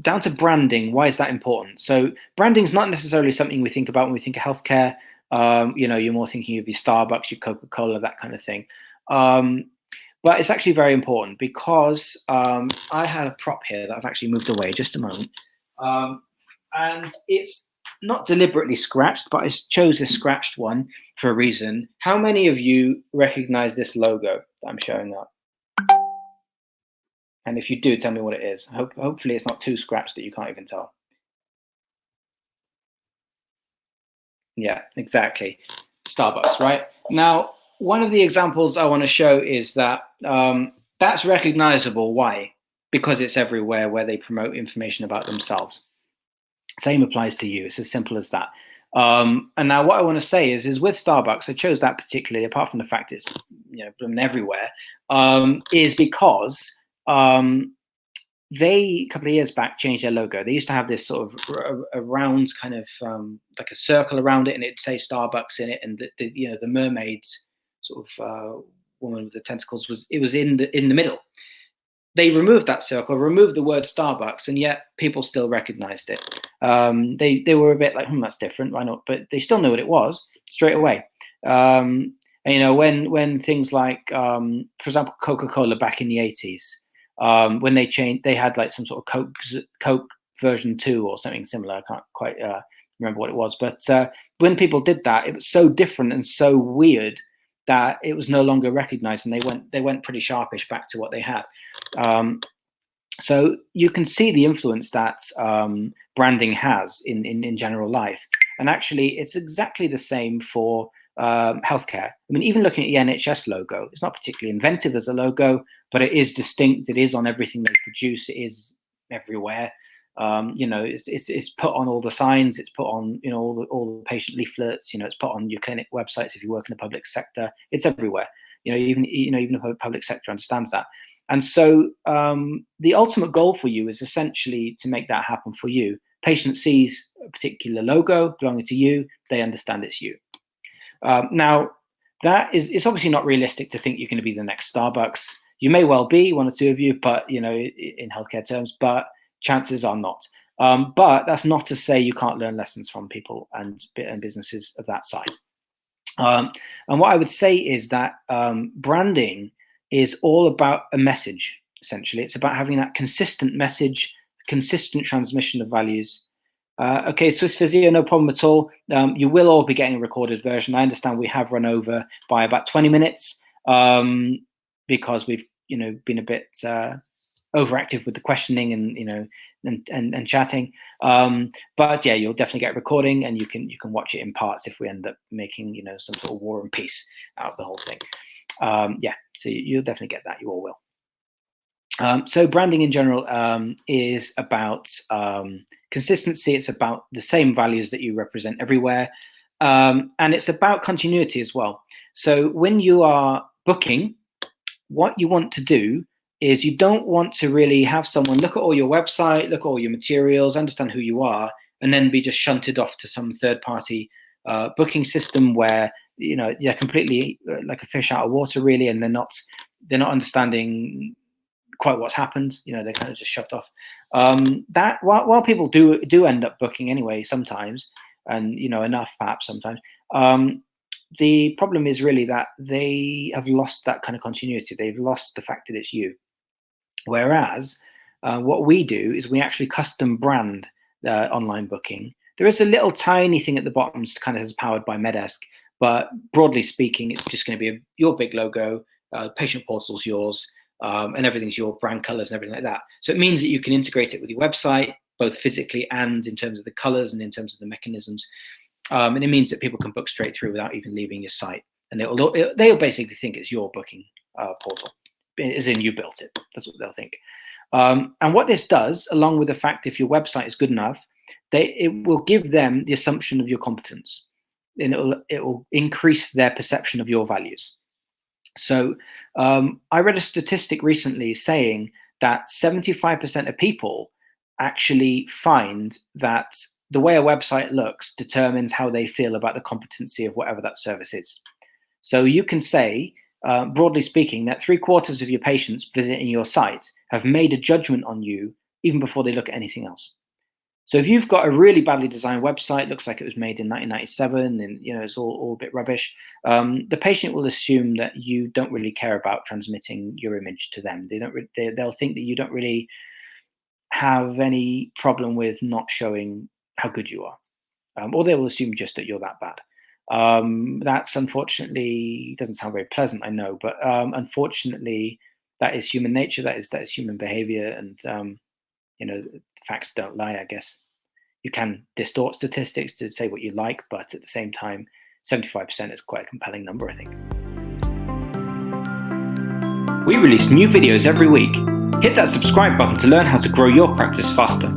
down to branding. Why is that important? So branding is not necessarily something we think about when we think of healthcare. You're more thinking of your Starbucks, your Coca-Cola, that kind of thing. But it's actually very important because I had a prop here that I've actually moved away. Just a moment. And it's not deliberately scratched, but I chose a scratched one for a reason. How many of you recognize this logo that I'm showing up? And if you do, tell me what it is. Hopefully it's not too scratched that you can't even tell. Yeah, exactly. Starbucks, right? Now, one of the examples I want to show is that that's recognizable. Why? Because it's everywhere where they promote information about themselves. Same applies to you. It's as simple as that. And now what I want to say is with Starbucks, I chose that particularly, apart from the fact it's everywhere, is because they, a couple of years back, changed their logo. They used to have this sort of a round kind of like a circle around it, and it'd say Starbucks in it, and the mermaid sort of woman with the tentacles was in the middle. They removed that circle, removed the word Starbucks, and yet people still recognized it. They were a bit like, that's different, why not? But they still knew what it was straight away. And, when things like, for example, Coca-Cola back in the 80s, when they changed, they had like some sort of Coke version 2 or something similar. I can't quite remember what it was. But when people did that, it was so different and so weird that it was no longer recognized, and they went pretty sharpish back to what they had. So you can see the influence that branding has in general life. And actually, it's exactly the same for healthcare. I mean, even looking at the NHS logo, it's not particularly inventive as a logo, but it is distinct. It is on everything they produce. It is everywhere. It's put on all the signs. It's put on all the patient leaflets. It's put on your clinic websites if you work in the public sector. It's everywhere. Even the public sector understands that. And so the ultimate goal for you is essentially to make that happen for you. Patient sees a particular logo belonging to you. They understand it's you. Now, it's obviously not realistic to think you're going to be the next Starbucks. You may well be, one or two of you, but in healthcare terms, but chances are not. But that's not to say you can't learn lessons from people and businesses of that size. And what I would say is that branding is all about a message, essentially. It's about having that consistent message, consistent transmission of values. Okay, Swiss Physio, no problem at all. You will all be getting a recorded version. I understand we have run over by about 20 minutes because we've been a bit overactive with the questioning and chatting. But yeah, you'll definitely get a recording, and you can watch it in parts if we end up making some sort of War and Peace out of the whole thing. Yeah, so you'll definitely get that. You all will. So branding in general is about consistency. It's about the same values that you represent everywhere. And it's about continuity as well. So when you are booking, what you want to do is you don't want to really have someone look at all your website, look at all your materials, understand who you are, and then be just shunted off to some third-party booking system where you're completely like a fish out of water, really, and they're not understanding quite what's happened. They're kind of just shoved off. That while people do end up booking anyway sometimes, and enough perhaps sometimes, the problem is really that they have lost that kind of continuity. They've lost the fact that it's you. Whereas what we do is we actually custom brand online booking. There is a little tiny thing at the bottom, kind of is powered by Medesk, but broadly speaking, it's just going to be your big logo, patient portal's yours, and everything's your brand colors and everything like that. So it means that you can integrate it with your website, both physically and in terms of the colors and in terms of the mechanisms. And it means that people can book straight through without even leaving your site. And they'll basically think it's your booking portal, as in you built it. That's what they'll think. And what this does, along with the fact if your website is good enough, it will give them the assumption of your competence, and it will increase their perception of your values. So I read a statistic recently saying that 75% of people actually find that the way a website looks determines how they feel about the competency of whatever that service is. So you can say, broadly speaking, that 3/4 of your patients visiting your site have made a judgment on you even before they look at anything else. So if you've got a really badly designed website, looks like it was made in 1997, and it's all a bit rubbish, the patient will assume that you don't really care about transmitting your image to them. They'll think that you don't really have any problem with not showing how good you are, or they will assume just that you're that bad. That's unfortunately doesn't sound very pleasant, I know, but unfortunately, that is human nature. That is human behavior, and facts don't lie, I guess. You can distort statistics to say what you like, but at the same time, 75% is quite a compelling number, I think. We release new videos every week. Hit that subscribe button to learn how to grow your practice faster.